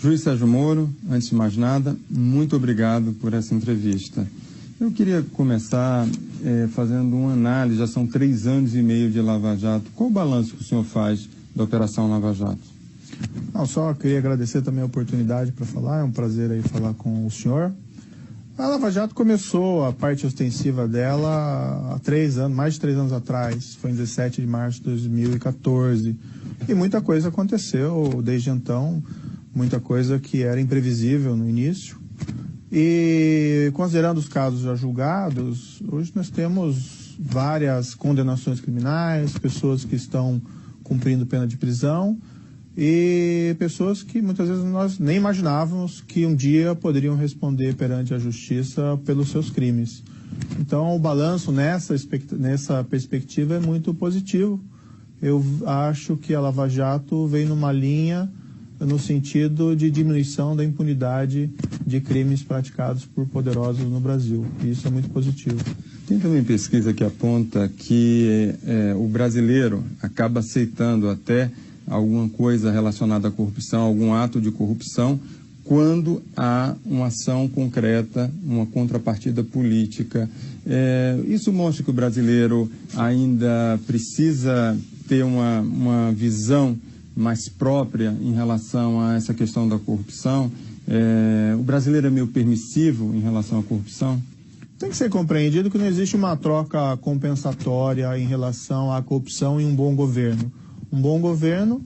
Juiz Sérgio Moro, antes de mais nada, muito obrigado por essa entrevista. Eu queria começar fazendo uma análise, já são 3 anos e meio de Lava Jato. Qual o balanço que o senhor faz da Operação Lava Jato? Não, só queria agradecer também a oportunidade para falar, é um prazer aí falar com o senhor. A Lava Jato começou a parte ostensiva dela há 3 anos, mais de 3 anos atrás, foi em 17 de março de 2014, e muita coisa aconteceu desde então, muita coisa que era imprevisível no início. E considerando os casos já julgados, hoje nós temos várias condenações criminais, pessoas que estão cumprindo pena de prisão e pessoas que muitas vezes nós nem imaginávamos que um dia poderiam responder perante a justiça pelos seus crimes. Então o balanço nessa perspectiva é muito positivo. Eu acho que a Lava Jato vem numa linha no sentido de diminuição da impunidade de crimes praticados por poderosos no Brasil. E isso é muito positivo. Tem também pesquisa que aponta que o brasileiro acaba aceitando até alguma coisa relacionada à corrupção, algum ato de corrupção, quando há uma ação concreta, uma contrapartida política. Isso mostra que o brasileiro ainda precisa ter uma visão mais própria em relação a essa questão da corrupção. O brasileiro é meio permissivo em relação à corrupção? Tem que ser compreendido que não existe uma troca compensatória em relação à corrupção e um bom governo. Um bom governo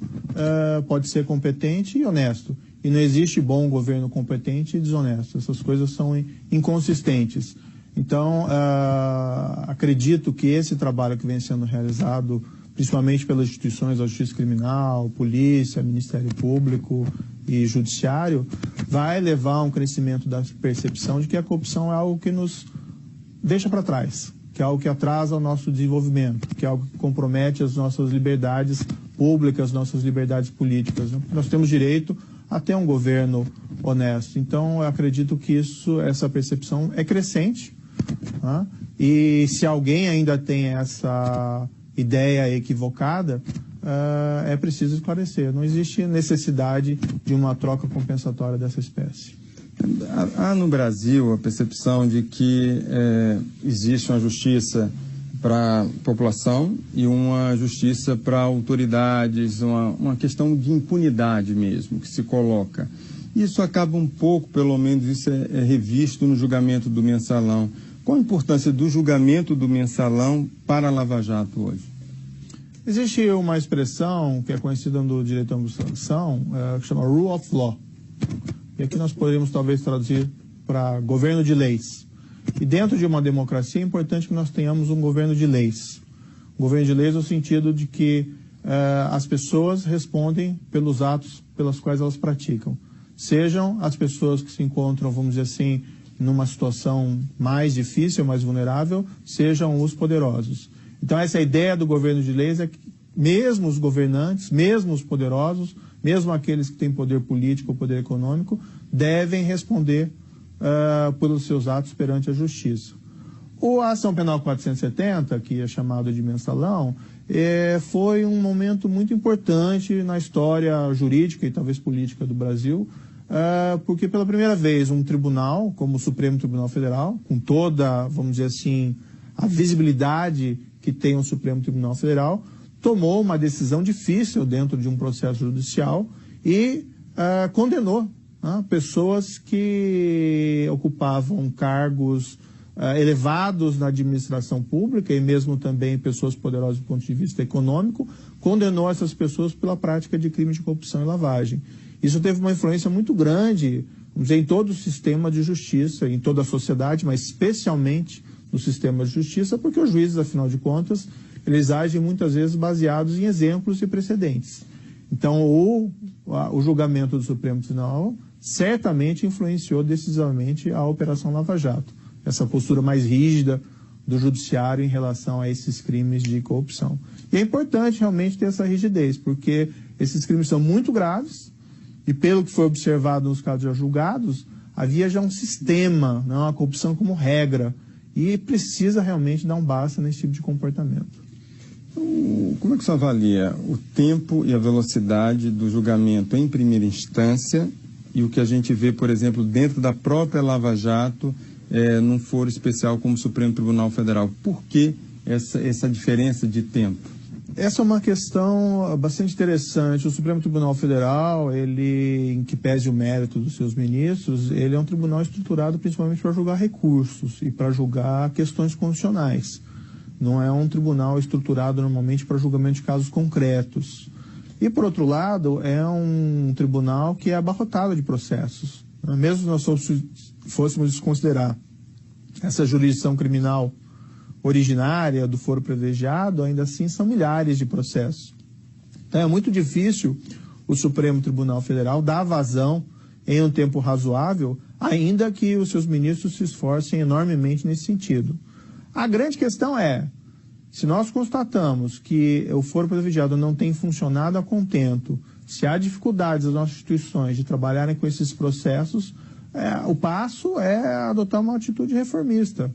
pode ser competente e honesto. E não existe bom governo competente e desonesto. Essas coisas são inconsistentes. Então, acredito que esse trabalho que vem sendo realizado, principalmente pelas instituições da Justiça Criminal, Polícia, Ministério Público e Judiciário, vai levar a um crescimento da percepção de que a corrupção é algo que nos deixa para trás, que é algo que atrasa o nosso desenvolvimento, que é algo que compromete as nossas liberdades públicas, nossas liberdades políticas. Nós temos direito a ter um governo honesto. Então, eu acredito que essa percepção é crescente, né? E se alguém ainda tem essa ideia equivocada, é preciso esclarecer. Não existe necessidade de uma troca compensatória dessa espécie. Há no Brasil a percepção de que existe uma justiça para a população e uma justiça para autoridades, uma questão de impunidade mesmo que se coloca. Isso acaba um pouco, pelo menos isso é revisto no julgamento do Mensalão. Qual a importância do julgamento do Mensalão para a Lava Jato hoje? Existe uma expressão que é conhecida no direito à administração, que chama Rule of Law. E aqui nós poderíamos talvez traduzir para governo de leis. E dentro de uma democracia é importante que nós tenhamos um governo de leis. Um governo de leis no sentido de que as pessoas respondem pelos atos pelos quais elas praticam. Sejam as pessoas que se encontram, vamos dizer assim, numa situação mais difícil, mais vulnerável, sejam os poderosos. Então essa ideia do governo de leis é que mesmo os governantes, mesmo os poderosos, mesmo aqueles que têm poder político ou poder econômico, devem responder pelos seus atos perante a justiça. A Ação Penal 470, que é chamado de Mensalão, foi um momento muito importante na história jurídica e talvez política do Brasil, porque pela primeira vez um tribunal, como o Supremo Tribunal Federal, com toda, vamos dizer assim, a visibilidade que tem o Supremo Tribunal Federal, tomou uma decisão difícil dentro de um processo judicial e condenou pessoas que ocupavam cargos elevados na administração pública e mesmo também pessoas poderosas do ponto de vista econômico, condenou essas pessoas pela prática de crimes de corrupção e lavagem. Isso teve uma influência muito grande, vamos dizer, em todo o sistema de justiça, em toda a sociedade, mas especialmente no sistema de justiça, porque os juízes, afinal de contas, eles agem muitas vezes baseados em exemplos e precedentes. Então, o julgamento do Supremo Tribunal certamente influenciou decisivamente a Operação Lava Jato, essa postura mais rígida do judiciário em relação a esses crimes de corrupção. E é importante realmente ter essa rigidez, porque esses crimes são muito graves e, pelo que foi observado nos casos já julgados, havia já um sistema, não, a corrupção como regra, e precisa realmente dar um basta nesse tipo de comportamento. Como é que você avalia o tempo e a velocidade do julgamento em primeira instância e o que a gente vê, por exemplo, dentro da própria Lava Jato, num foro especial como o Supremo Tribunal Federal. Por que essa diferença de tempo? Essa é uma questão bastante interessante. O Supremo Tribunal Federal, ele, em que pese o mérito dos seus ministros, ele é um tribunal estruturado principalmente para julgar recursos e para julgar questões constitucionais. Não é um tribunal estruturado normalmente para julgamento de casos concretos. E, por outro lado, é um tribunal que é abarrotado de processos. Mesmo se nós fôssemos desconsiderar essa jurisdição criminal originária do foro privilegiado, ainda assim são milhares de processos. Então é muito difícil o Supremo Tribunal Federal dar vazão em um tempo razoável, ainda que os seus ministros se esforcem enormemente nesse sentido. A grande questão é, se nós constatamos que o foro privilegiado não tem funcionado a contento, se há dificuldades das nossas instituições de trabalharem com esses processos, o passo é adotar uma atitude reformista.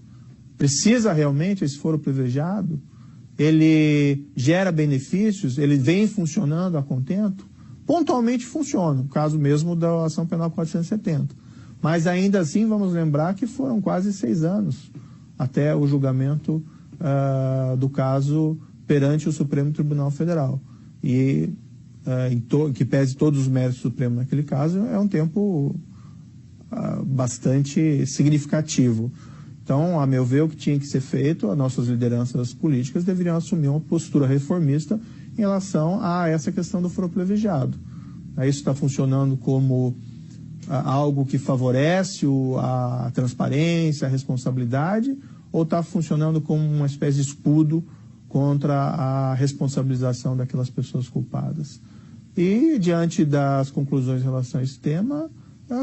Precisa realmente esse foro privilegiado? Ele gera benefícios? Ele vem funcionando a contento? Pontualmente funciona, no caso mesmo da ação penal 470. Mas ainda assim vamos lembrar que foram quase 6 anos até o julgamento do caso perante o Supremo Tribunal Federal. E que pese todos os méritos do Supremo naquele caso, é um tempo bastante significativo. Então, a meu ver, o que tinha que ser feito, as nossas lideranças políticas deveriam assumir uma postura reformista em relação a essa questão do foro privilegiado. Isso está funcionando como algo que favorece a transparência, a responsabilidade, ou está funcionando como uma espécie de escudo contra a responsabilização daquelas pessoas culpadas? E, diante das conclusões em relação a esse tema,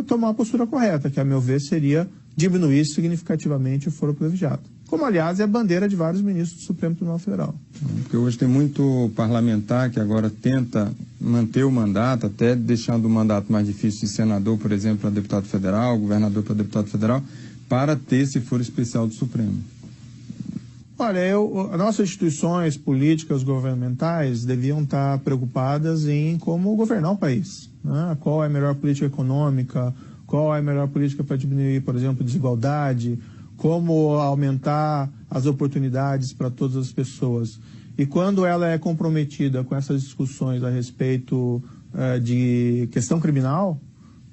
tomar uma postura correta, que, a meu ver, seria diminuir significativamente o foro privilegiado. Como, aliás, é a bandeira de vários ministros do Supremo Tribunal Federal. Porque hoje tem muito parlamentar que agora tenta manter o mandato, até deixando o mandato mais difícil de senador, por exemplo, para deputado federal, governador para deputado federal, para ter esse foro especial do Supremo. Olha, as nossas instituições políticas governamentais deviam estar preocupadas em como governar o país, né? Qual é a melhor política econômica, qual é a melhor política para diminuir, por exemplo, desigualdade, como aumentar as oportunidades para todas as pessoas. E quando ela é comprometida com essas discussões a respeito de questão criminal,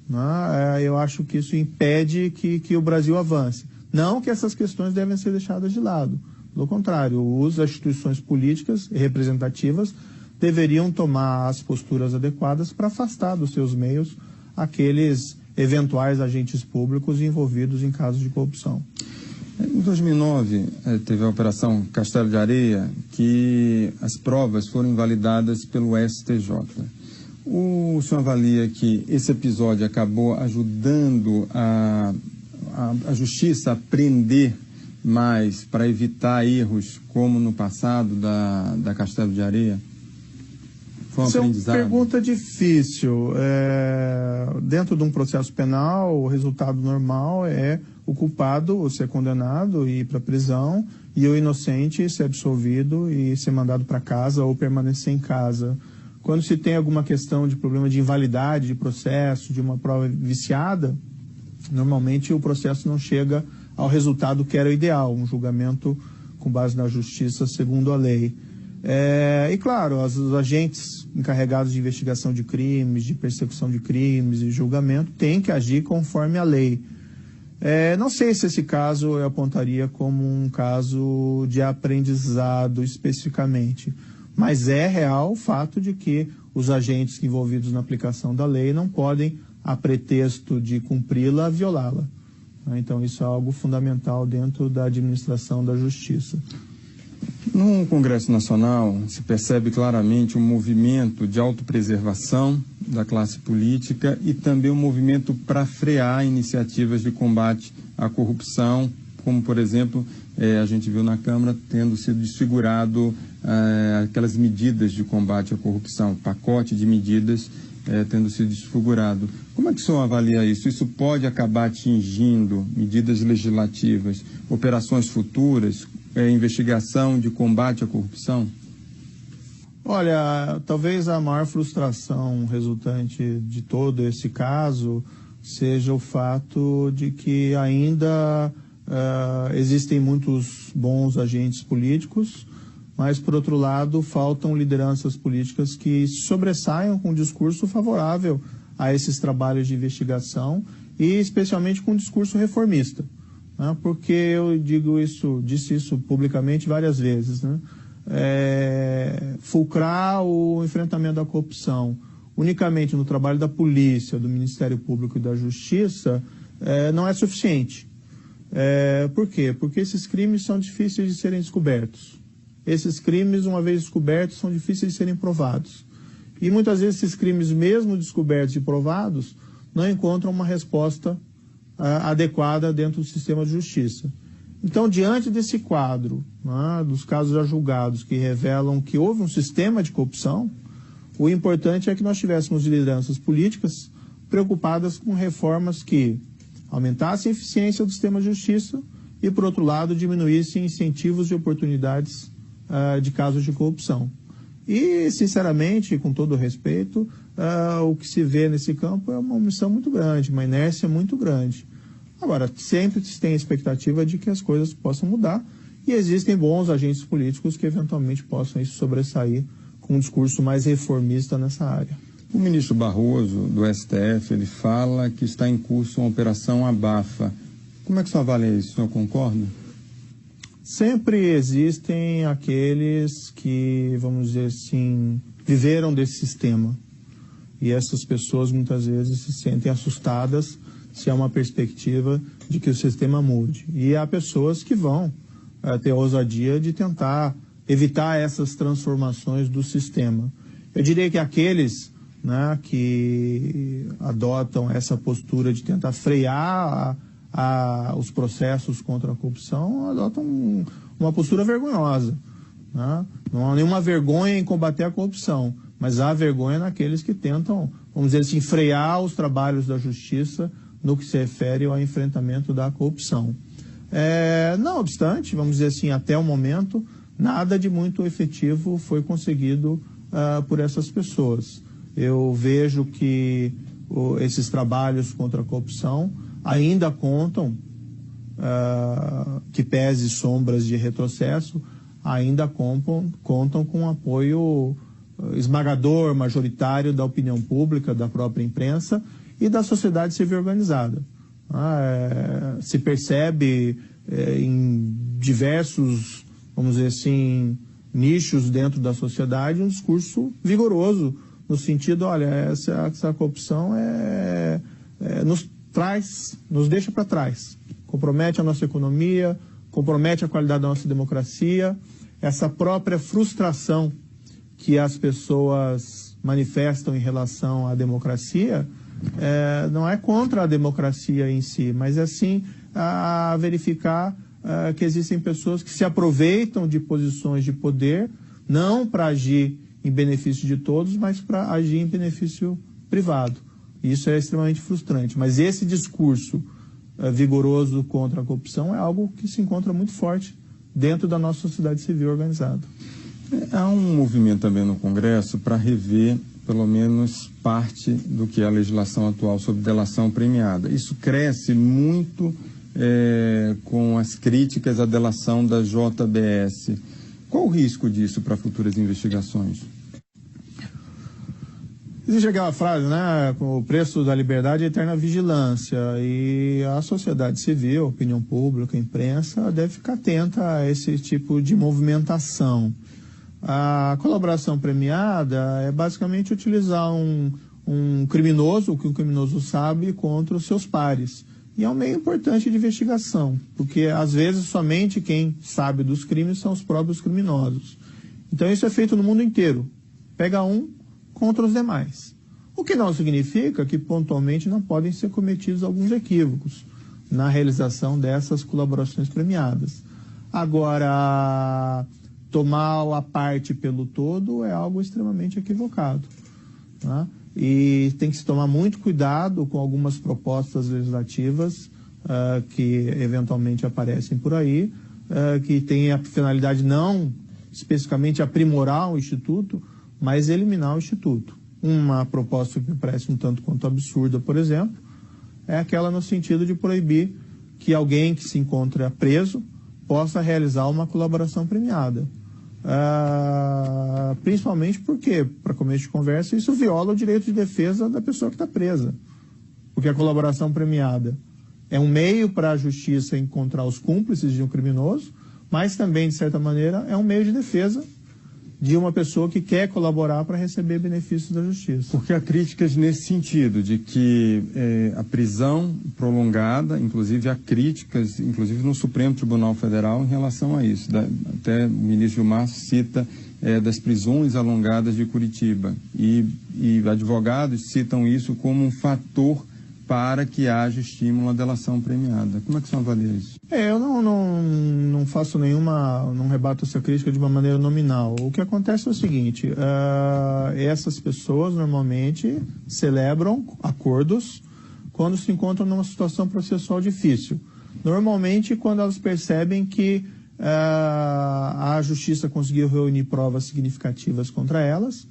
né, eu acho que isso impede que o Brasil avance. Não que essas questões devem ser deixadas de lado. Pelo contrário, as instituições políticas e representativas deveriam tomar as posturas adequadas para afastar dos seus meios aqueles eventuais agentes públicos envolvidos em casos de corrupção. Em 2009, teve a Operação Castelo de Areia, que as provas foram invalidadas pelo STJ. O senhor avalia que esse episódio acabou ajudando a Justiça a prender mais para evitar erros como no passado da Castelo de Areia? Essa é uma pergunta difícil. Dentro de um processo penal, o resultado normal é o culpado ser condenado e ir para a prisão e o inocente ser absolvido e ser mandado para casa ou permanecer em casa. Quando se tem alguma questão de problema de invalidade de processo, de uma prova viciada, normalmente o processo não chega ao resultado que era o ideal, um julgamento com base na justiça segundo a lei. E claro, os agentes encarregados de investigação de crimes, de persecução de crimes e julgamento têm que agir conforme a lei. Não sei se esse caso eu apontaria como um caso de aprendizado especificamente, mas é real o fato de que os agentes envolvidos na aplicação da lei não podem, a pretexto de cumpri-la, violá-la. Então isso é algo fundamental dentro da administração da justiça. No Congresso Nacional, se percebe claramente um movimento de autopreservação da classe política e também um movimento para frear iniciativas de combate à corrupção, como, por exemplo, a gente viu na Câmara tendo sido desfigurado aquelas medidas de combate à corrupção, pacote de medidas tendo sido desfigurado. Como é que o senhor avalia isso? Isso pode acabar atingindo medidas legislativas, operações futuras, investigação de combate à corrupção? Olha, talvez a maior frustração resultante de todo esse caso seja o fato de que ainda existem muitos bons agentes políticos, mas, por outro lado, faltam lideranças políticas que sobressaiam com um discurso favorável a esses trabalhos de investigação e especialmente com um discurso reformista, né? Porque eu disse isso publicamente várias vezes, né? Fulcrar o enfrentamento da corrupção unicamente no trabalho da polícia, do Ministério Público e da Justiça não é suficiente. Por quê? Porque esses crimes são difíceis de serem descobertos. Esses crimes, uma vez descobertos, são difíceis de serem provados. E muitas vezes esses crimes, mesmo descobertos e provados, não encontram uma resposta adequada dentro do sistema de justiça. Então, diante desse quadro, né, dos casos já julgados que revelam que houve um sistema de corrupção, o importante é que nós tivéssemos lideranças políticas preocupadas com reformas que aumentassem a eficiência do sistema de justiça e, por outro lado, diminuíssem incentivos e oportunidades de casos de corrupção. E, sinceramente, com todo o respeito, o que se vê nesse campo é uma omissão muito grande, uma inércia muito grande. Agora, sempre se tem a expectativa de que as coisas possam mudar e existem bons agentes políticos que eventualmente possam sobressair com um discurso mais reformista nessa área. O ministro Barroso, do STF, ele fala que está em curso uma operação abafa. Como é que o senhor avalia isso? O senhor concorda? Sempre existem aqueles que, vamos dizer assim, viveram desse sistema. E essas pessoas muitas vezes se sentem assustadas se há uma perspectiva de que o sistema mude. E há pessoas que vão ter a ousadia de tentar evitar essas transformações do sistema. Eu diria que aqueles, né, que adotam essa postura de tentar frear os processos contra a corrupção adotam uma postura vergonhosa, né? Não há nenhuma vergonha em combater a corrupção, mas há vergonha naqueles que tentam, vamos dizer assim, frear os trabalhos da justiça no que se refere ao enfrentamento da corrupção. Não obstante, vamos dizer assim, até o momento, nada de muito efetivo foi conseguido por essas pessoas. Eu vejo que esses trabalhos contra a corrupção ainda contam, que pese sombras de retrocesso, ainda contam com o apoio esmagador, majoritário da opinião pública, da própria imprensa e da sociedade civil organizada. Se percebe em diversos, vamos dizer assim, nichos dentro da sociedade um discurso vigoroso, no sentido, olha, essa corrupção nos deixa para trás, compromete a nossa economia, compromete a qualidade da nossa democracia, essa própria frustração que as pessoas manifestam em relação à democracia, não é contra a democracia em si, mas é sim a verificar que existem pessoas que se aproveitam de posições de poder, não para agir em benefício de todos, mas para agir em benefício privado. Isso é extremamente frustrante. Mas esse discurso vigoroso contra a corrupção é algo que se encontra muito forte dentro da nossa sociedade civil organizada. Há um movimento também no Congresso para rever, pelo menos, parte do que é a legislação atual sobre delação premiada. Isso cresce muito com as críticas à delação da JBS. Qual o risco disso para futuras investigações? Existe aquela frase, né? O preço da liberdade é a eterna vigilância. E a sociedade civil, a opinião pública, a imprensa, deve ficar atenta a esse tipo de movimentação. A colaboração premiada é basicamente utilizar um criminoso, o que um criminoso sabe, contra os seus pares. E é um meio importante de investigação, porque às vezes somente quem sabe dos crimes são os próprios criminosos. Então isso é feito no mundo inteiro. Pega um contra os demais. O que não significa que pontualmente não podem ser cometidos alguns equívocos na realização dessas colaborações premiadas. Agora, tomar a parte pelo todo é algo extremamente equivocado, né? E tem que se tomar muito cuidado com algumas propostas legislativas que eventualmente aparecem por aí, que têm a finalidade não especificamente aprimorar o Instituto, mas eliminar o Instituto. Uma proposta que me parece um tanto quanto absurda, por exemplo, é aquela no sentido de proibir que alguém que se encontra preso possa realizar uma colaboração premiada. Principalmente porque, para começo de conversa, isso viola o direito de defesa da pessoa que está presa. Porque a colaboração premiada é um meio para a justiça encontrar os cúmplices de um criminoso, mas também, de certa maneira, é um meio de defesa de uma pessoa que quer colaborar para receber benefícios da justiça. Porque há críticas nesse sentido, de que a prisão prolongada, inclusive há críticas, inclusive no Supremo Tribunal Federal, em relação a isso. Até o ministro Gilmar cita das prisões alongadas de Curitiba. E advogados citam isso como um fator para que haja estímulo à delação premiada. Como é que você avalia isso? Eu não faço não rebato essa crítica de uma maneira nominal. O que acontece é o seguinte, essas pessoas normalmente celebram acordos quando se encontram numa situação processual difícil. Normalmente quando elas percebem que a justiça conseguiu reunir provas significativas contra elas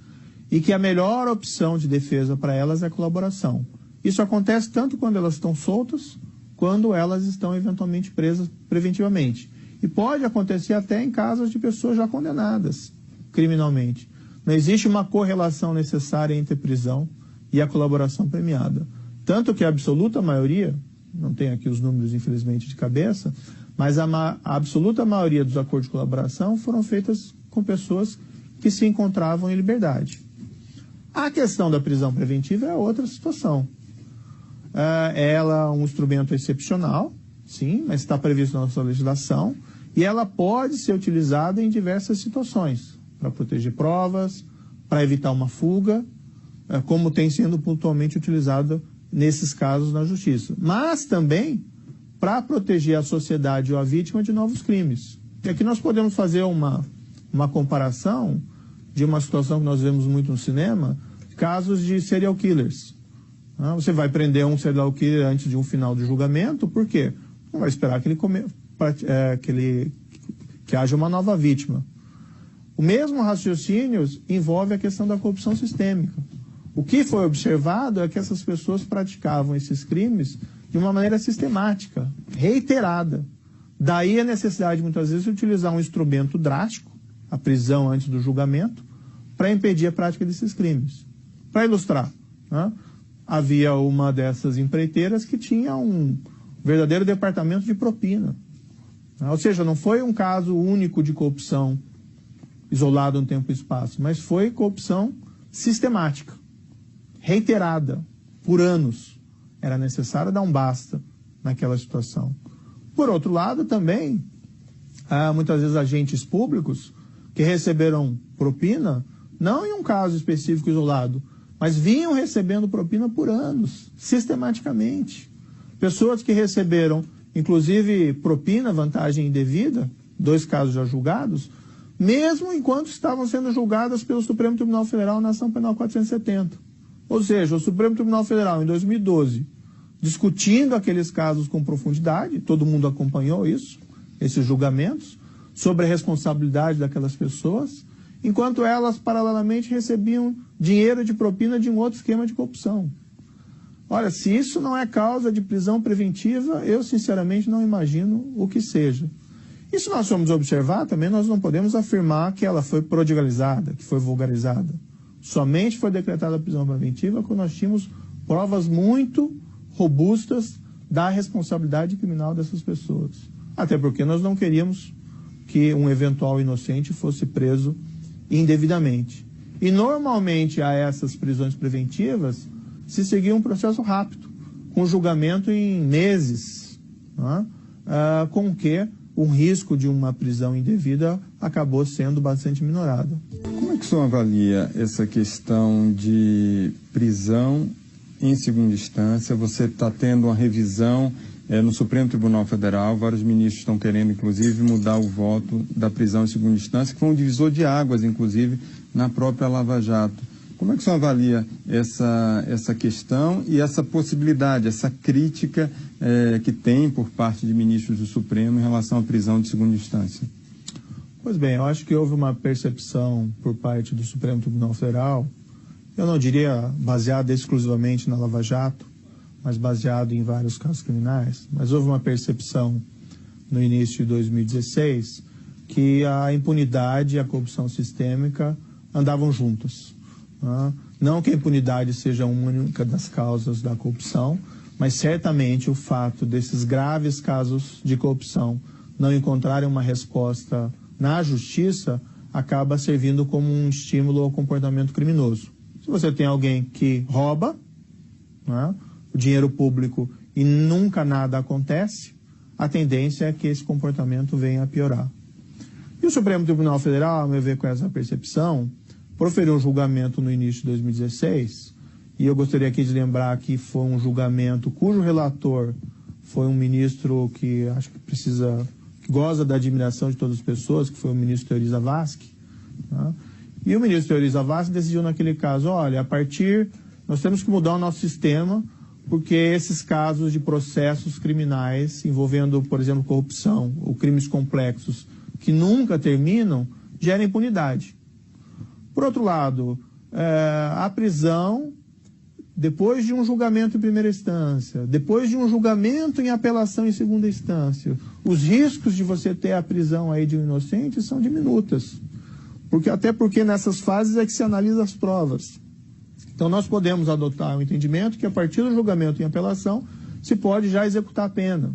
e que a melhor opção de defesa para elas é a colaboração. Isso acontece tanto quando elas estão soltas, quando elas estão eventualmente presas preventivamente. E pode acontecer até em casos de pessoas já condenadas criminalmente. Não existe uma correlação necessária entre prisão e a colaboração premiada. Tanto que a absoluta maioria, não tenho aqui os números infelizmente de cabeça, mas a absoluta maioria dos acordos de colaboração foram feitas com pessoas que se encontravam em liberdade. A questão da prisão preventiva é outra situação. Ela é um instrumento excepcional, sim, mas está previsto na nossa legislação, e ela pode ser utilizada em diversas situações, para proteger provas, para evitar uma fuga, como tem sendo pontualmente utilizada nesses casos na justiça. Mas também para proteger a sociedade ou a vítima de novos crimes. E aqui nós podemos fazer uma comparação de uma situação que nós vemos muito no cinema, casos de serial killers. Você vai prender um serial killer antes de um final de julgamento, por quê? Não vai esperar que haja uma nova vítima. O mesmo raciocínio envolve a questão da corrupção sistêmica. O que foi observado é que essas pessoas praticavam esses crimes de uma maneira sistemática, reiterada. Daí a necessidade, muitas vezes, de utilizar um instrumento drástico, a prisão antes do julgamento, para impedir a prática desses crimes. Para ilustrar, havia uma dessas empreiteiras que tinha um verdadeiro departamento de propina. Ou seja, não foi um caso único de corrupção isolado no tempo e espaço, mas foi corrupção sistemática, reiterada, por anos. Era necessário dar um basta naquela situação. Por outro lado, também, há muitas vezes agentes públicos que receberam propina, não em um caso específico isolado, mas vinham recebendo propina por anos, sistematicamente. Pessoas que receberam, inclusive, propina, vantagem indevida, 2 casos já julgados, mesmo enquanto estavam sendo julgadas pelo Supremo Tribunal Federal na Ação Penal 470. Ou seja, o Supremo Tribunal Federal, em 2012, discutindo aqueles casos com profundidade, todo mundo acompanhou isso, esses julgamentos, sobre a responsabilidade daquelas pessoas, enquanto elas, paralelamente, recebiam dinheiro de propina de um outro esquema de corrupção. Olha, se isso não é causa de prisão preventiva, eu, sinceramente, não imagino o que seja. E se nós formos observar, também nós não podemos afirmar que ela foi prodigalizada, que foi vulgarizada. Somente foi decretada a prisão preventiva quando nós tínhamos provas muito robustas da responsabilidade criminal dessas pessoas. Até porque nós não queríamos que um eventual inocente fosse preso indevidamente. E normalmente a essas prisões preventivas se seguia um processo rápido, com julgamento em meses, com o que o risco de uma prisão indevida acabou sendo bastante minorado. Como é que o senhor avalia essa questão de prisão em segunda instância? Você está tendo uma revisão no Supremo Tribunal Federal, vários ministros estão querendo, inclusive, mudar o voto da prisão em segunda instância, que foi um divisor de águas, inclusive, na própria Lava Jato. Como é que o senhor avalia essa questão e essa possibilidade, essa crítica que tem por parte de ministros do Supremo em relação à prisão de segunda instância? Pois bem, eu acho que houve uma percepção por parte do Supremo Tribunal Federal, eu não diria baseada exclusivamente na Lava Jato, mas baseado em vários casos criminais, mas houve uma percepção no início de 2016 que a impunidade e a corrupção sistêmica andavam juntas. Não que a impunidade seja uma única das causas da corrupção, mas certamente o fato desses graves casos de corrupção não encontrarem uma resposta na justiça acaba servindo como um estímulo ao comportamento criminoso. Se você tem alguém que rouba o dinheiro público e nunca nada acontece, a tendência é que esse comportamento venha a piorar. E o Supremo Tribunal Federal, ao meu ver, com essa percepção, proferiu um julgamento no início de 2016, e eu gostaria aqui de lembrar que foi um julgamento cujo relator foi um ministro que acho que goza da admiração de todas as pessoas, que foi o ministro Teori Zavascki. E o ministro Teori Zavascki decidiu naquele caso, olha, nós temos que mudar o nosso sistema, porque esses casos de processos criminais envolvendo, por exemplo, corrupção ou crimes complexos que nunca terminam, geram impunidade. Por outro lado, a prisão, depois de um julgamento em primeira instância, depois de um julgamento em apelação em segunda instância, os riscos de você ter a prisão aí de um inocente são diminutas. Até porque nessas fases é que se analisa as provas. Então nós podemos adotar o entendimento que a partir do julgamento em apelação se pode já executar a pena.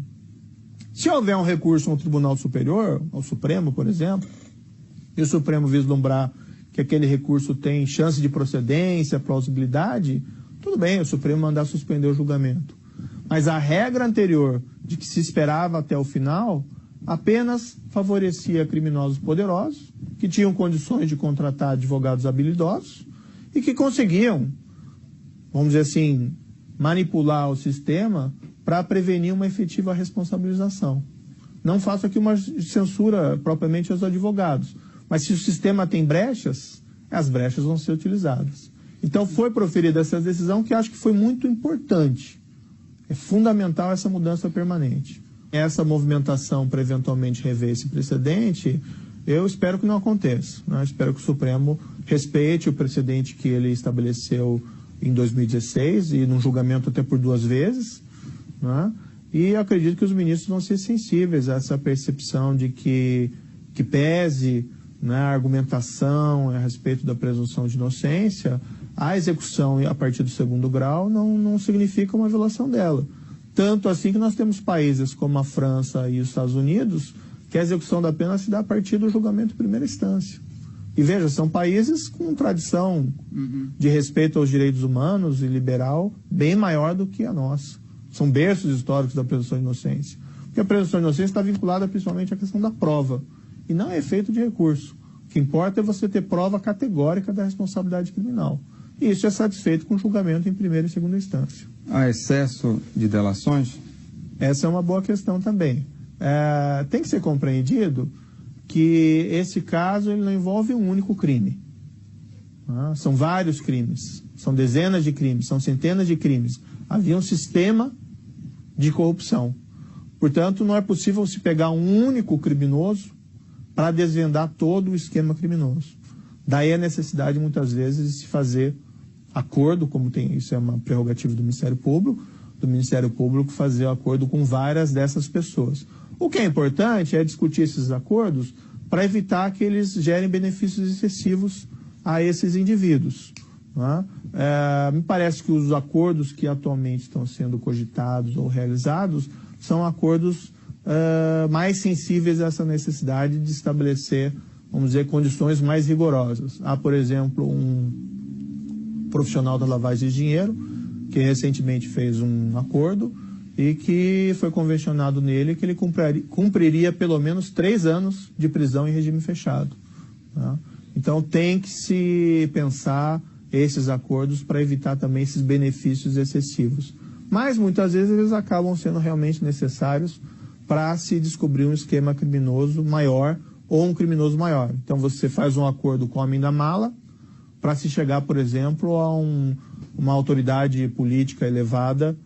Se houver um recurso ao Tribunal Superior, ao Supremo, por exemplo, e o Supremo vislumbrar que aquele recurso tem chance de procedência, plausibilidade, tudo bem, o Supremo mandar suspender o julgamento. Mas a regra anterior de que se esperava até o final apenas favorecia criminosos poderosos que tinham condições de contratar advogados habilidosos e que conseguiam, vamos dizer assim, manipular o sistema para prevenir uma efetiva responsabilização. Não faço aqui uma censura propriamente aos advogados, mas se o sistema tem brechas, as brechas vão ser utilizadas. Então foi proferida essa decisão que acho que foi muito importante. É fundamental essa mudança permanente. Essa movimentação para eventualmente rever esse precedente, eu espero que não aconteça. Eu espero que o Supremo respeite o precedente que ele estabeleceu em 2016 e num julgamento até por 2 vezes. E acredito que os ministros vão ser sensíveis a essa percepção de que pese a argumentação a respeito da presunção de inocência, a execução a partir do 2º grau não significa uma violação dela. Tanto assim que nós temos países como a França e os Estados Unidos que a execução da pena se dá a partir do julgamento em primeira instância. E veja, são países com tradição de respeito aos direitos humanos e liberal bem maior do que a nossa. São berços históricos da presunção de inocência. Porque a presunção de inocência está vinculada principalmente à questão da prova, e não é efeito de recurso. O que importa é você ter prova categórica da responsabilidade criminal. E isso é satisfeito com julgamento em primeira e segunda instância. Há excesso de delações? Essa é uma boa questão também. Tem que ser compreendido que esse caso ele não envolve um único crime. São vários crimes, são dezenas de crimes, são centenas de crimes. Havia um sistema de corrupção. Portanto, não é possível se pegar um único criminoso para desvendar todo o esquema criminoso. Daí a necessidade, muitas vezes, de se fazer acordo, isso é uma prerrogativa do Ministério Público fazer acordo com várias dessas pessoas. O que é importante é discutir esses acordos para evitar que eles gerem benefícios excessivos a esses indivíduos. Me parece que os acordos que atualmente estão sendo cogitados ou realizados são acordos mais sensíveis a essa necessidade de estabelecer, vamos dizer, condições mais rigorosas. Há, por exemplo, um profissional da lavagem de dinheiro que recentemente fez um acordo e que foi convencionado nele que ele cumpriria pelo menos 3 anos de prisão em regime fechado. Então tem que se pensar esses acordos para evitar também esses benefícios excessivos. Mas muitas vezes eles acabam sendo realmente necessários para se descobrir um esquema criminoso maior ou um criminoso maior. Então você faz um acordo com o homem da mala para se chegar, por exemplo, a uma autoridade política elevada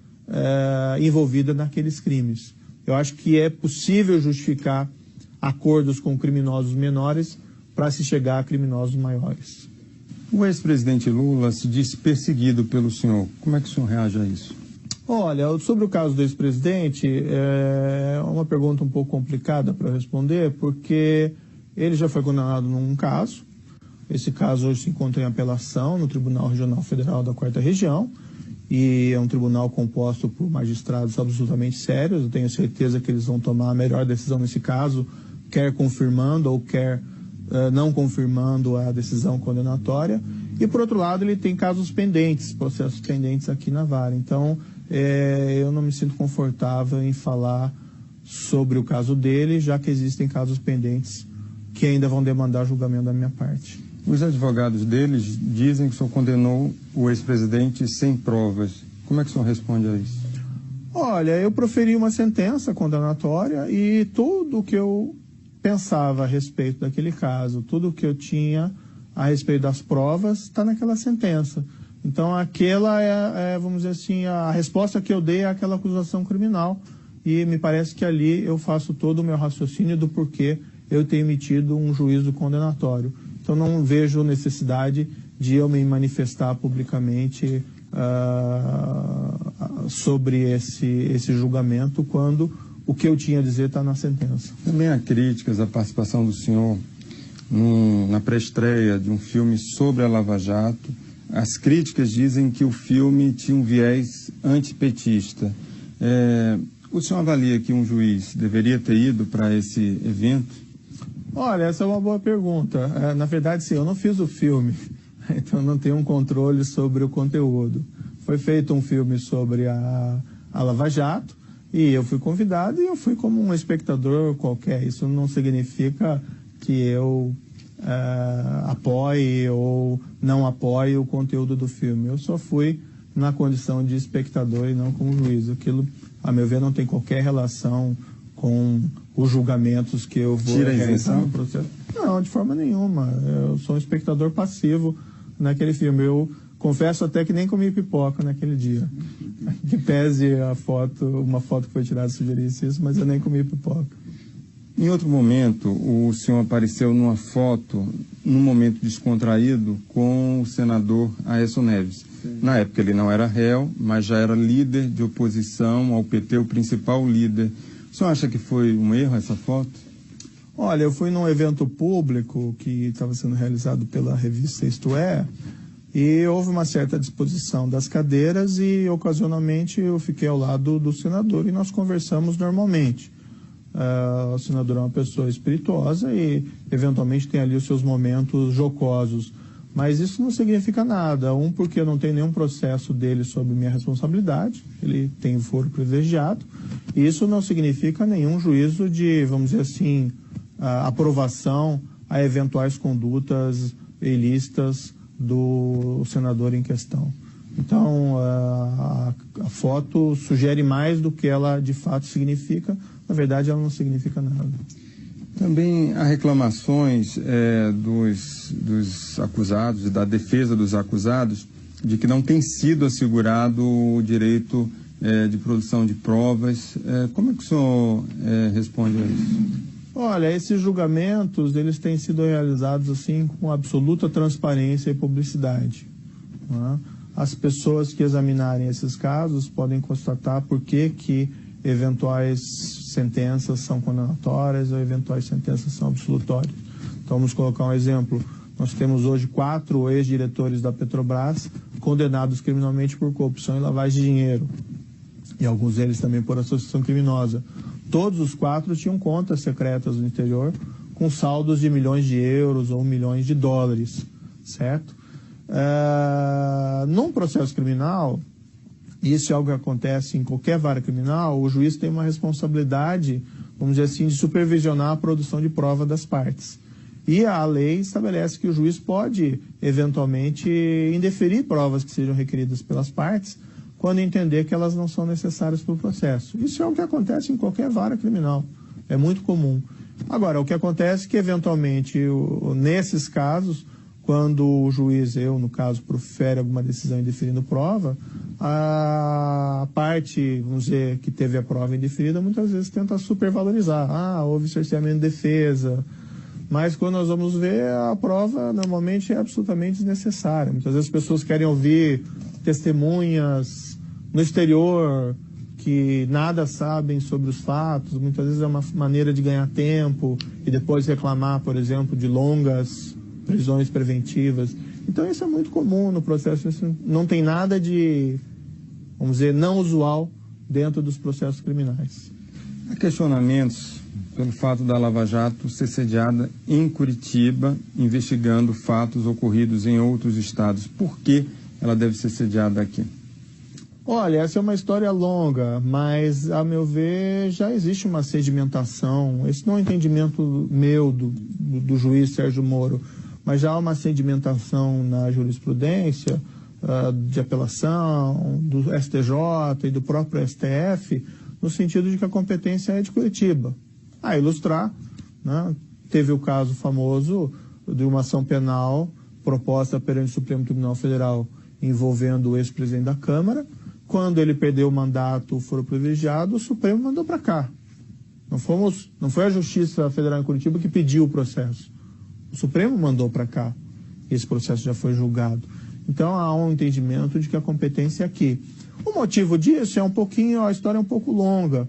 envolvida naqueles crimes. Eu acho que é possível justificar acordos com criminosos menores para se chegar a criminosos maiores. O ex-presidente Lula se disse perseguido pelo senhor. Como é que o senhor reage a isso? Olha, sobre o caso do ex-presidente, é uma pergunta um pouco complicada para responder, porque ele já foi condenado num caso. Esse caso hoje se encontra em apelação no Tribunal Regional Federal da 4ª Região, e é um tribunal composto por magistrados absolutamente sérios. Eu tenho certeza que eles vão tomar a melhor decisão nesse caso, quer confirmando ou quer não confirmando a decisão condenatória. E, por outro lado, ele tem casos pendentes, processos pendentes aqui na vara. Então, eu não me sinto confortável em falar sobre o caso dele, já que existem casos pendentes que ainda vão demandar julgamento da minha parte. Os advogados deles dizem que o senhor condenou o ex-presidente sem provas. Como é que o senhor responde a isso? Olha, eu proferi uma sentença condenatória e tudo o que eu pensava a respeito daquele caso, tudo o que eu tinha a respeito das provas está naquela sentença. Então, aquela vamos dizer assim, a resposta que eu dei àquela acusação criminal. E me parece que ali eu faço todo o meu raciocínio do porquê eu tenho emitido um juízo condenatório. Então, não vejo necessidade de eu me manifestar publicamente sobre esse julgamento, quando o que eu tinha a dizer está na sentença. Também há críticas à participação do senhor na pré-estreia de um filme sobre a Lava Jato. As críticas dizem que o filme tinha um viés antipetista. O senhor avalia que um juiz deveria ter ido para esse evento? Olha, essa é uma boa pergunta. Na verdade, sim, eu não fiz o filme, então não tenho um controle sobre o conteúdo. Foi feito um filme sobre a Lava Jato e eu fui convidado e eu fui como um espectador qualquer. Isso não significa que eu apoie ou não apoie o conteúdo do filme. Eu só fui na condição de espectador e não como juiz. Aquilo, a meu ver, não tem qualquer relação com os julgamentos que eu vou realizar no processo. Não, de forma nenhuma. Eu sou um espectador passivo naquele filme. Eu confesso até que nem comi pipoca naquele dia. Que pese uma foto que foi tirada sugerisse isso, mas eu nem comi pipoca. Em outro momento, o senhor apareceu numa foto, num momento descontraído, com o senador Aécio Neves. Sim. Na época ele não era réu, mas já era líder de oposição ao PT, o principal líder. O senhor acha que foi um erro essa foto? Olha, eu fui num evento público que estava sendo realizado pela revista Isto É, e houve uma certa disposição das cadeiras e, ocasionalmente, eu fiquei ao lado do senador e nós conversamos normalmente. O senador é uma pessoa espirituosa e, eventualmente, tem ali os seus momentos jocosos. Mas isso não significa nada. Porque eu não tenho nenhum processo dele sob minha responsabilidade. Ele tem foro privilegiado. E isso não significa nenhum juízo de, vamos dizer assim, aprovação a eventuais condutas ilícitas do senador em questão. Então, a foto sugere mais do que ela de fato significa. Na verdade, ela não significa nada. Também há reclamações dos acusados e da defesa dos acusados de que não tem sido assegurado o direito de produção de provas. Como é que o senhor responde a isso? Olha, esses julgamentos, eles têm sido realizados assim com absoluta transparência e publicidade. Né? As pessoas que examinarem esses casos podem constatar por que eventuais sentenças são condenatórias ou eventuais sentenças são absolutórias. Então, vamos colocar um exemplo. Nós temos hoje 4 ex-diretores da Petrobras condenados criminalmente por corrupção e lavagem de dinheiro. E alguns deles também por associação criminosa. Todos os 4 tinham contas secretas no interior com saldos de milhões de euros ou milhões de dólares, certo? Num processo criminal, isso é algo que acontece em qualquer vara criminal, o juiz tem uma responsabilidade, vamos dizer assim, de supervisionar a produção de prova das partes. E a lei estabelece que o juiz pode, eventualmente, indeferir provas que sejam requeridas pelas partes, quando entender que elas não são necessárias para o processo. Isso é o que acontece em qualquer vara criminal. É muito comum. Agora, o que acontece é que, eventualmente, nesses casos, quando o juiz, eu no caso, profere alguma decisão indeferindo prova, a parte, vamos dizer, que teve a prova indeferida, muitas vezes tenta supervalorizar. Houve cerceamento de defesa. Mas quando nós vamos ver, a prova normalmente é absolutamente desnecessária. Muitas vezes as pessoas querem ouvir testemunhas no exterior que nada sabem sobre os fatos. Muitas vezes é uma maneira de ganhar tempo e depois reclamar, por exemplo, de longas prisões preventivas. Então isso é muito comum no processo. Isso não tem nada de, vamos dizer, não usual dentro dos processos criminais. Há questionamentos pelo fato da Lava Jato ser sediada em Curitiba, investigando fatos ocorridos em outros estados. Por que ela deve ser sediada aqui? Olha, essa é uma história longa, mas, a meu ver, já existe uma sedimentação. Esse não é um entendimento meu, do juiz Sérgio Moro, mas já há uma sedimentação na jurisprudência de apelação, do STJ e do próprio STF, no sentido de que a competência é de Curitiba. A ilustrar, né, teve o caso famoso de uma ação penal proposta perante o Supremo Tribunal Federal envolvendo o ex-presidente da Câmara. Quando ele perdeu o mandato, o foro privilegiado, o Supremo mandou para cá. Não foi a Justiça Federal em Curitiba que pediu o processo. O Supremo mandou para cá. Esse processo já foi julgado. Então há um entendimento de que a competência é aqui. O motivo disso é a história é um pouco longa,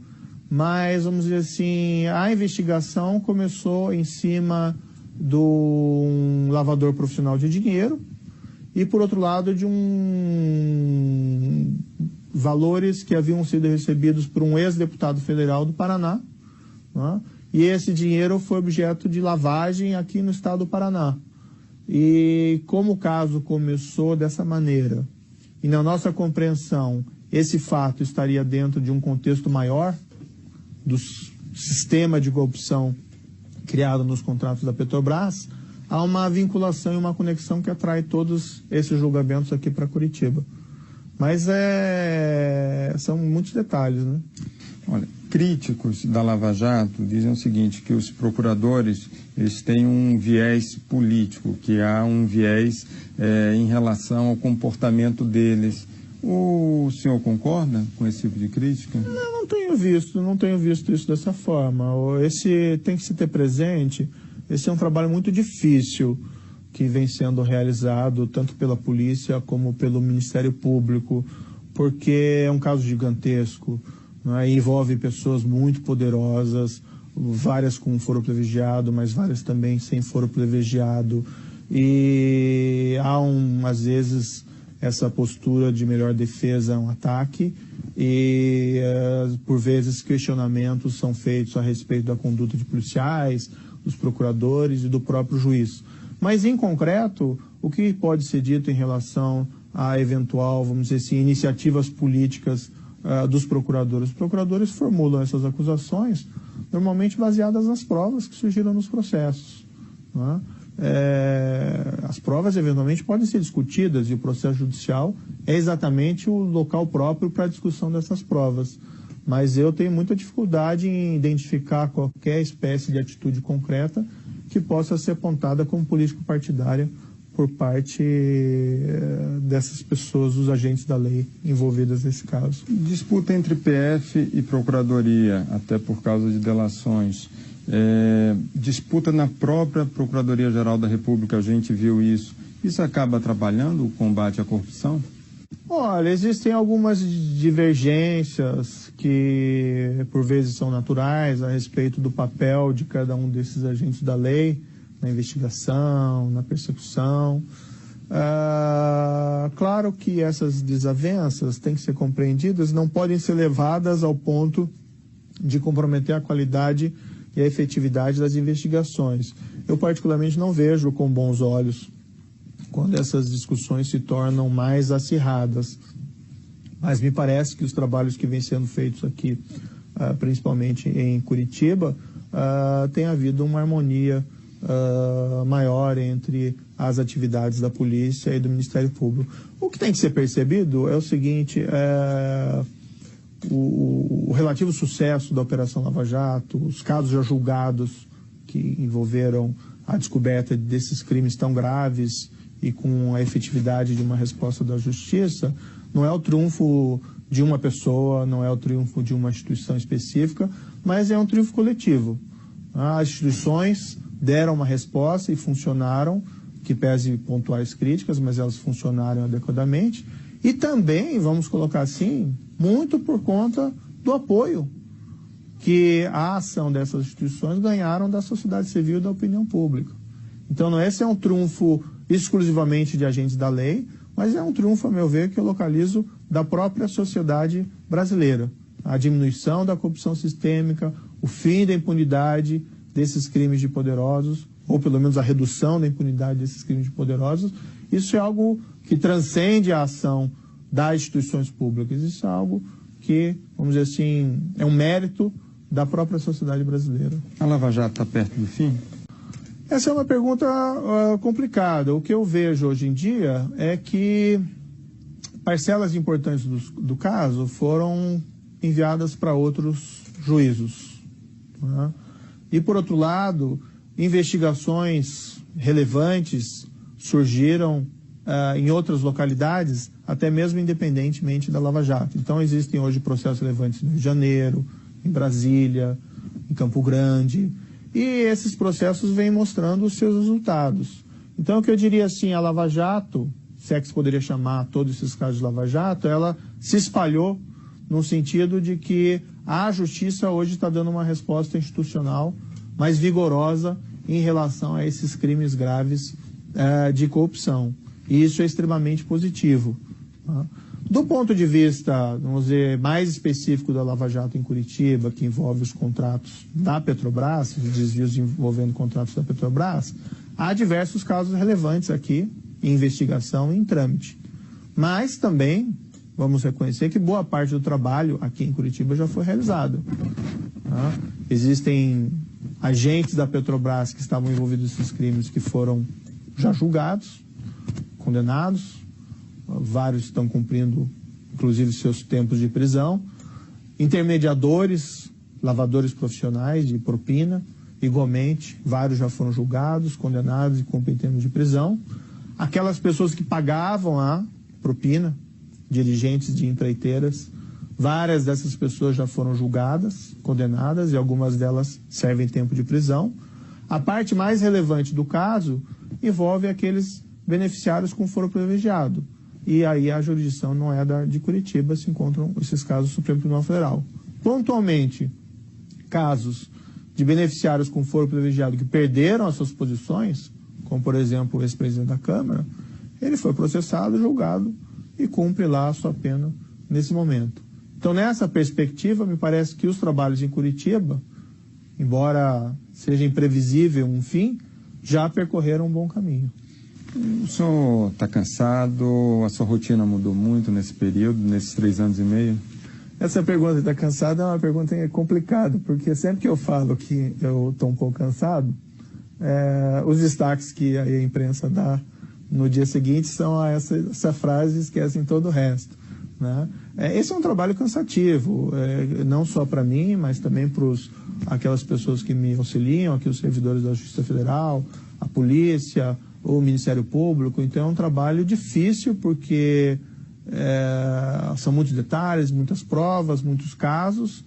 mas, vamos dizer assim, a investigação começou em cima de um lavador profissional de dinheiro e, por outro lado, de valores que haviam sido recebidos por um ex-deputado federal do Paraná, né? E esse dinheiro foi objeto de lavagem aqui no estado do Paraná. E como o caso começou dessa maneira, e na nossa compreensão, esse fato estaria dentro de um contexto maior do sistema de corrupção criado nos contratos da Petrobras, há uma vinculação e uma conexão que atrai todos esses julgamentos aqui para Curitiba. Mas são muitos detalhes, né? Olha, críticos da Lava Jato dizem o seguinte, que os procuradores eles têm um viés político, que há um viés em relação ao comportamento deles. O senhor concorda com esse tipo de crítica? Não tenho visto isso dessa forma. Esse tem que se ter presente, esse é um trabalho muito difícil que vem sendo realizado tanto pela polícia como pelo Ministério Público, porque é um caso gigantesco, né? Envolve pessoas muito poderosas, várias com foro privilegiado, mas várias também sem foro privilegiado, e há às vezes essa postura de melhor defesa é um ataque e, por vezes, questionamentos são feitos a respeito da conduta de policiais, dos procuradores e do próprio juiz. Mas, em concreto, o que pode ser dito em relação a eventual, vamos dizer assim, iniciativas políticas dos procuradores? Os procuradores formulam essas acusações normalmente baseadas nas provas que surgiram nos processos, né? As provas eventualmente podem ser discutidas e o processo judicial é exatamente o local próprio para a discussão dessas provas. Mas eu tenho muita dificuldade em identificar qualquer espécie de atitude concreta que possa ser apontada como político-partidária por parte dessas pessoas, os agentes da lei envolvidas nesse caso. Disputa entre PF e Procuradoria, até por causa de delações. Disputa na própria Procuradoria-Geral da República, a gente viu isso. Isso acaba atrapalhando o combate à corrupção? Olha, existem algumas divergências que, por vezes, são naturais a respeito do papel de cada um desses agentes da lei, na investigação, na persecução. Claro que essas desavenças têm que ser compreendidas, não podem ser levadas ao ponto de comprometer a qualidade e a efetividade das investigações. Eu, particularmente, não vejo com bons olhos quando essas discussões se tornam mais acirradas. Mas me parece que os trabalhos que vêm sendo feitos aqui, principalmente em Curitiba, tem havido uma harmonia maior entre as atividades da polícia e do Ministério Público. O que tem que ser percebido é o seguinte, o relativo sucesso da Operação Lava Jato, os casos já julgados que envolveram a descoberta desses crimes tão graves e com a efetividade de uma resposta da justiça, não é o triunfo de uma pessoa, não é o triunfo de uma instituição específica, mas é um triunfo coletivo. As instituições deram uma resposta e funcionaram, que pese pontuais críticas, mas elas funcionaram adequadamente. E também, vamos colocar assim, muito por conta do apoio que a ação dessas instituições ganharam da sociedade civil e da opinião pública. Então, esse é um triunfo exclusivamente de agentes da lei, mas é um triunfo, a meu ver, que eu localizo da própria sociedade brasileira. A diminuição da corrupção sistêmica, o fim da impunidade desses crimes de poderosos, ou pelo menos a redução da impunidade desses crimes de poderosos, isso é algo que transcende a ação das instituições públicas. Isso é algo que, vamos dizer assim, é um mérito da própria sociedade brasileira. A Lava Jato está perto do fim? Essa é uma pergunta complicada. O que eu vejo hoje em dia é que parcelas importantes do caso foram enviadas para outros juízos, né? E, por outro lado, investigações relevantes surgiram em outras localidades, até mesmo independentemente da Lava Jato. Então, existem hoje processos relevantes no Rio de Janeiro, em Brasília, em Campo Grande, e esses processos vêm mostrando os seus resultados. Então, o que eu diria assim, a Lava Jato, se é que se poderia chamar todos esses casos de Lava Jato, ela se espalhou no sentido de que a justiça hoje está dando uma resposta institucional mais vigorosa em relação a esses crimes graves de corrupção. E isso é extremamente positivo. Do ponto de vista, vamos dizer, mais específico da Lava Jato em Curitiba, que envolve os contratos da Petrobras, os desvios envolvendo contratos da Petrobras, há diversos casos relevantes aqui em investigação e em trâmite. Mas também vamos reconhecer que boa parte do trabalho aqui em Curitiba já foi realizado. Existem agentes da Petrobras que estavam envolvidos nesses crimes que foram já julgados, condenados, vários estão cumprindo, inclusive, seus tempos de prisão. Intermediadores, lavadores profissionais de propina, igualmente, vários já foram julgados, condenados e cumprem tempos de prisão. Aquelas pessoas que pagavam a propina, dirigentes de empreiteiras, várias dessas pessoas já foram julgadas, condenadas, e algumas delas servem tempo de prisão. A parte mais relevante do caso envolve aqueles beneficiários com foro privilegiado. E aí a jurisdição não é da de Curitiba, se encontram esses casos no Supremo Tribunal Federal. Pontualmente, casos de beneficiários com foro privilegiado que perderam as suas posições, como por exemplo o ex-presidente da Câmara, ele foi processado, julgado e cumpre lá a sua pena nesse momento. Então, nessa perspectiva, me parece que os trabalhos em Curitiba, embora seja imprevisível um fim, já percorreram um bom caminho. O senhor está cansado? A sua rotina mudou muito nesse período, nesses 3 anos e meio? Essa pergunta de estar cansado é uma pergunta complicada, porque sempre que eu falo que eu estou um pouco cansado, os destaques que a imprensa dá no dia seguinte são essa frase e esquecem todo o resto, né? Esse é um trabalho cansativo, não só para mim, mas também para aquelas pessoas que me auxiliam, aqui os servidores da Justiça Federal, a polícia, o Ministério Público. Então é um trabalho difícil porque são muitos detalhes, muitas provas, muitos casos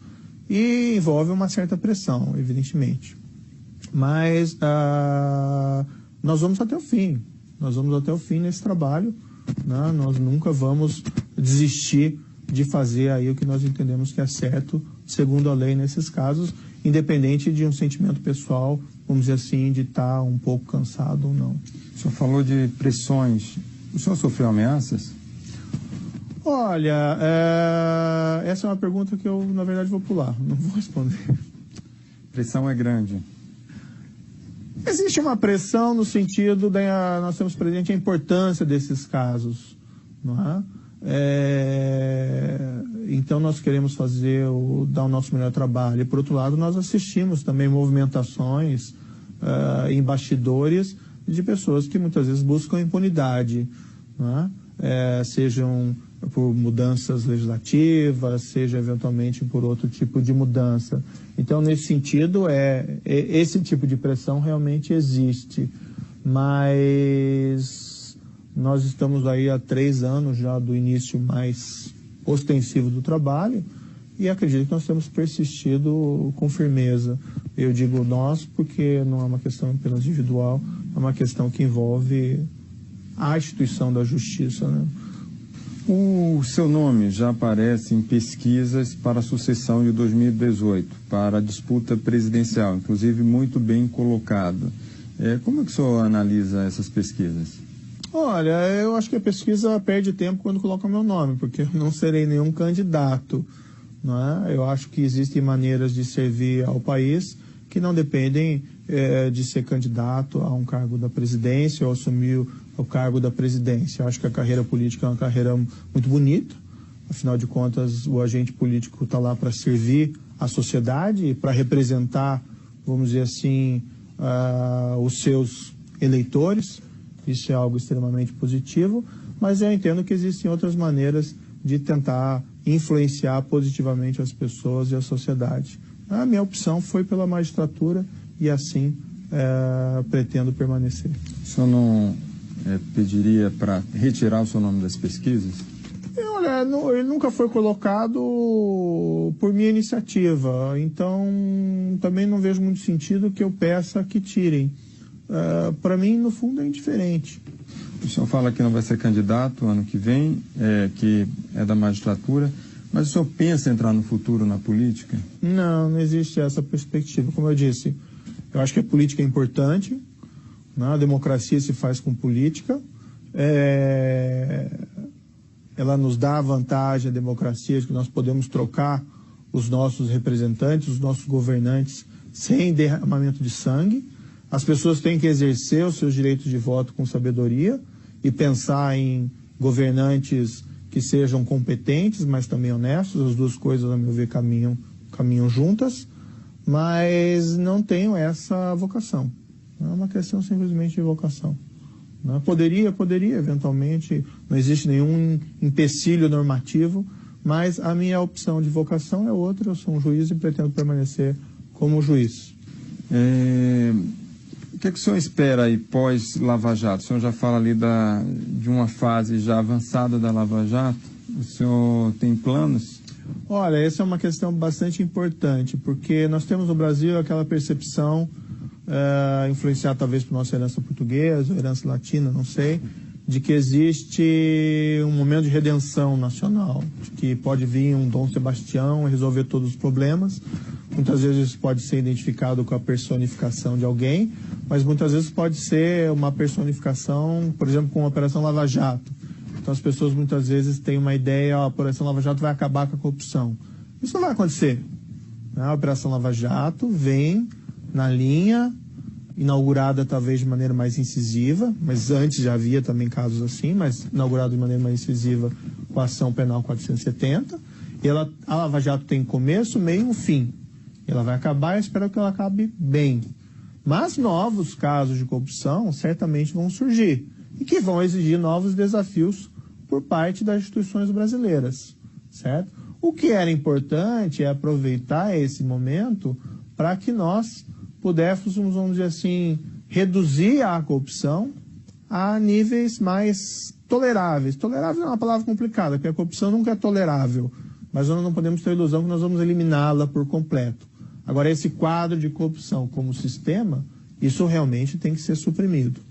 e envolve uma certa pressão, evidentemente. Mas nós vamos até o fim. Nós vamos até o fim nesse trabalho, né? Nós nunca vamos desistir de fazer aí o que nós entendemos que é certo, segundo a lei nesses casos, independente de um sentimento pessoal, vamos dizer assim, de estar um pouco cansado ou não. O senhor falou de pressões. O senhor sofreu ameaças? Olha, essa é uma pergunta que eu, na verdade, vou pular. Não vou responder. Pressão é grande. Existe uma pressão no sentido nós temos presente a importância desses casos, não é? Então nós queremos dar o nosso melhor trabalho. E, por outro lado, nós assistimos também movimentações em bastidores de pessoas que muitas vezes buscam impunidade, não é? Sejam por mudanças legislativas, seja eventualmente por outro tipo de mudança. Então, nesse sentido, esse tipo de pressão realmente existe, mas nós estamos aí há 3 anos já do início mais ostensivo do trabalho e acredito que nós temos persistido com firmeza. Eu digo nós porque não é uma questão apenas individual, é uma questão que envolve a instituição da justiça, né? O seu nome já aparece em pesquisas para a sucessão de 2018, para a disputa presidencial, inclusive muito bem colocado. Como é que o senhor analisa essas pesquisas? Olha, eu acho que a pesquisa perde tempo quando coloca o meu nome, porque eu não serei nenhum candidato, não é? Eu acho que existem maneiras de servir ao país que não dependem de ser candidato a um cargo da presidência ou assumir o cargo da presidência. Eu acho que a carreira política é uma carreira muito bonita. Afinal de contas, o agente político está lá para servir a sociedade, para representar, vamos dizer assim, os seus eleitores. Isso é algo extremamente positivo, mas eu entendo que existem outras maneiras de tentar influenciar positivamente as pessoas e a sociedade. A minha opção foi pela magistratura e assim pretendo permanecer. O senhor não pediria para retirar o seu nome das pesquisas? Olha, ele nunca foi colocado por minha iniciativa, então também não vejo muito sentido que eu peça que tirem. Para mim, no fundo, é indiferente. O senhor fala que não vai ser candidato ano que vem, que é da magistratura, mas o senhor pensa em entrar no futuro na política? Não existe essa perspectiva. Como eu disse, eu acho que a política é importante, né? A democracia se faz com política, ela nos dá a vantagem, a democracia, de que nós podemos trocar os nossos representantes, os nossos governantes, sem derramamento de sangue. As pessoas têm que exercer os seus direitos de voto com sabedoria e pensar em governantes que sejam competentes, mas também honestos. As duas coisas, a meu ver, caminham juntas, mas não tenho essa vocação. Não é uma questão simplesmente de vocação. Não, poderia, eventualmente, não existe nenhum empecilho normativo, mas a minha opção de vocação é outra. Eu sou um juiz e pretendo permanecer como juiz. O que o senhor espera aí pós-Lava Jato? O senhor já fala ali de uma fase já avançada da Lava Jato. O senhor tem planos? Olha, essa é uma questão bastante importante, porque nós temos no Brasil aquela percepção, influenciada talvez por nossa herança portuguesa, ou herança latina, não sei, de que existe um momento de redenção nacional, de que pode vir um Dom Sebastião e resolver todos os problemas. Muitas vezes pode ser identificado com a personificação de alguém, mas muitas vezes pode ser uma personificação, por exemplo, com a Operação Lava Jato. Então as pessoas muitas vezes têm uma ideia, a Operação Lava Jato vai acabar com a corrupção. Isso não vai acontecer. A Operação Lava Jato vem na linha, inaugurada talvez de maneira mais incisiva, mas antes já havia também casos assim, mas inaugurada de maneira mais incisiva com a ação penal 470. E a Lava Jato tem começo, meio e um fim. Ela vai acabar e espero que ela acabe bem. Mas novos casos de corrupção certamente vão surgir e que vão exigir novos desafios por parte das instituições brasileiras, certo? O que era importante é aproveitar esse momento para que nós pudéssemos, vamos dizer assim, reduzir a corrupção a níveis mais toleráveis. Tolerável é uma palavra complicada, porque a corrupção nunca é tolerável, mas nós não podemos ter a ilusão que nós vamos eliminá-la por completo. Agora, esse quadro de corrupção como sistema, isso realmente tem que ser suprimido.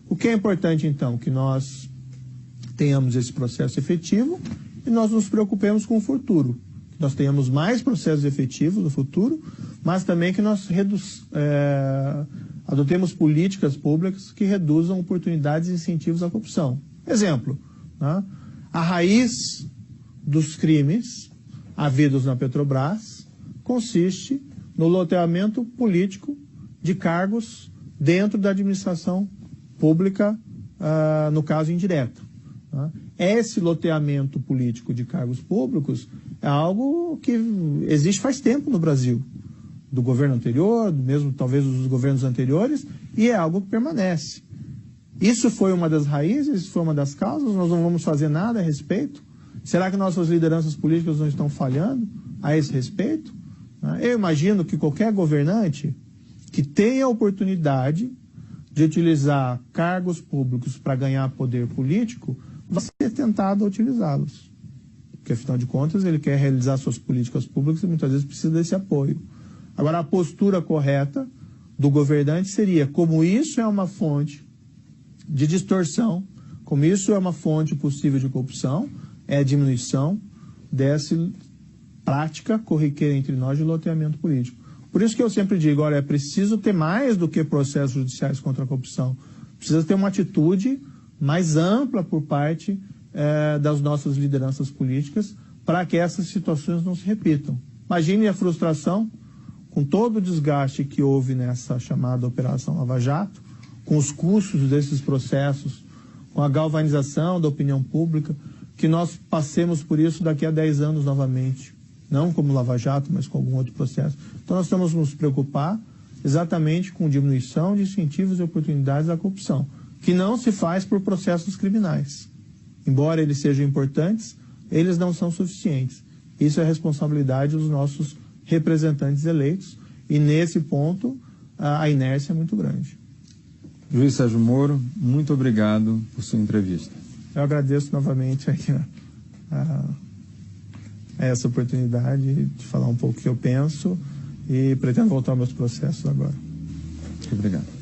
O que é importante, então? Que nós tenhamos esse processo efetivo e nós nos preocupemos com o futuro. Que nós tenhamos mais processos efetivos no futuro, mas também que nós adotemos políticas públicas que reduzam oportunidades e incentivos à corrupção. Exemplo, né? A raiz dos crimes havidos na Petrobras consiste no loteamento político de cargos dentro da administração pública, no caso indireto. Né? Esse loteamento político de cargos públicos é algo que existe faz tempo no Brasil, do governo anterior, mesmo talvez dos governos anteriores, e é algo que permanece. Isso foi uma das raízes, isso foi uma das causas, nós não vamos fazer nada a respeito. Será que nossas lideranças políticas não estão falhando a esse respeito? Eu imagino que qualquer governante que tenha a oportunidade de utilizar cargos públicos para ganhar poder político vai ser tentado a utilizá-los. Porque, afinal de contas, ele quer realizar suas políticas públicas e muitas vezes precisa desse apoio. Agora, a postura correta do governante seria: como isso é uma fonte de distorção, como isso é uma fonte possível de corrupção, é a diminuição dessa prática corriqueira entre nós de loteamento político. Por isso que eu sempre digo, olha, é preciso ter mais do que processos judiciais contra a corrupção. Precisa ter uma atitude mais ampla por parte das nossas lideranças políticas para que essas situações não se repitam. Imagine a frustração com todo o desgaste que houve nessa chamada Operação Lava Jato, com os custos desses processos, com a galvanização da opinião pública, que nós passemos por isso daqui a 10 anos novamente. Não como Lava Jato, mas com algum outro processo. Então nós temos que nos preocupar exatamente com diminuição de incentivos e oportunidades da corrupção, que não se faz por processos criminais. Embora eles sejam importantes, eles não são suficientes. Isso é responsabilidade dos nossos representantes eleitos e, nesse ponto, a inércia é muito grande. Juiz Sérgio Moro, muito obrigado por sua entrevista. Eu agradeço novamente essa oportunidade de falar um pouco o que eu penso e pretendo voltar aos meus processos agora. Muito obrigado.